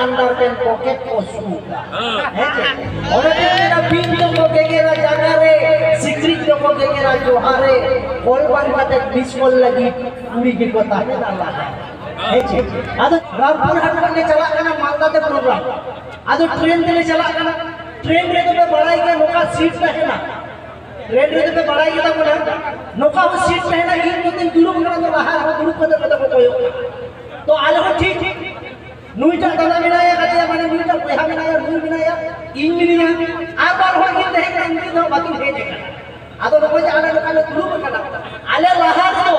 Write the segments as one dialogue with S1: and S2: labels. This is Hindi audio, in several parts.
S1: अंडरपेन पॉकेट को सुगा है जे ओरे तेरा बिंदु को गेगेरा जागारे सिक्री को गेगेरा जोहारे कॉल बार बात मिस कॉल लगी पूरी की पता है ना ला है जे आदो रामपुर हाट करने चला करना मालदा दे प्रोग्राम आदो ट्रेन दिले चला करना ट्रेन रे तो बड़ाई के नोका सीट रहे ना ट्रेन रे तो बड़ाई के बोला नोका वो सीट रहे ना इन तो दिन दुरुप करना तो बाहर हो दुरुप को तो आले हो ठीक नुईटा दादा मिलाया कतिया माने नुईटा पेहा मिलाया नुई मिलाया इन मिलिया आबार हो गिन दे के इन दो बाकी हे देखा आदो लोग जे आले लोग आले दुरुप करना आले लहार तो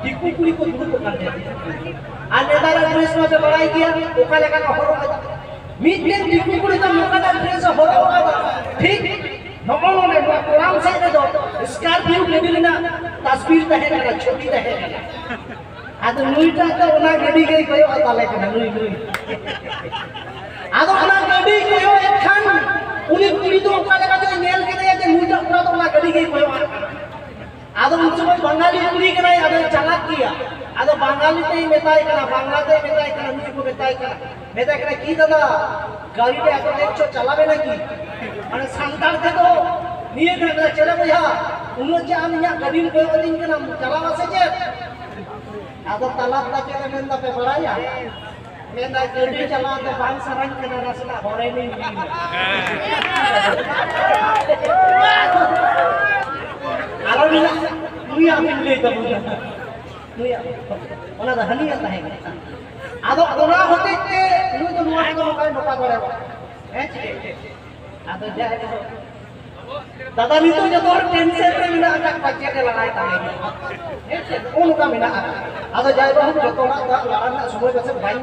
S1: टिकू कुड़ी को दुरुप कर दे आले दारा ड्रेस में बड़ाई किया ओका लेका का हो मीटिंग टिकू कुड़ी तो लोका ड्रेस हो ठीक नमो ने कुरान से दे दो स्कॉर्पियो ले लेना तस्वीर तहे ना छोटी तहे आदो नुईटा तो ओना गडी गई कयो ताले के नुई आदो ओना गडी कयो एखान उनी कुड़ी तो ओका लगा तो नेल के दे के नुईटा पूरा तो ओना गडी गई कयो आदो उन समय बंगाली कुड़ी के नहीं आदो चालाक किया आदो बंगाली ते मेताई करा बांग्लादेश मेताई करा नुई को मेताई करा की दादा गाड़ी पे आके देखो चलावे ना की माने सांतार थे तो निये के चले भैया उनो जे आम या गडी को दिन के नाम चलावा से जे आदो तालाब तक के मेंदा पे बड़ाया मेंदा गड्डी चला तो बाल सरंग के रसना होरे नहीं आरो दुनिया में ले तो दुनिया ओना द हनिया है आदो ओना होते ते नु तो नुआ को काय नोका करे है आदो जाए दादा नी तो जो टेंशन रे मिला का पचे के लगाय ताले उनका मिला आदो जाय बहुत जतो ना लाना समय बसे भाई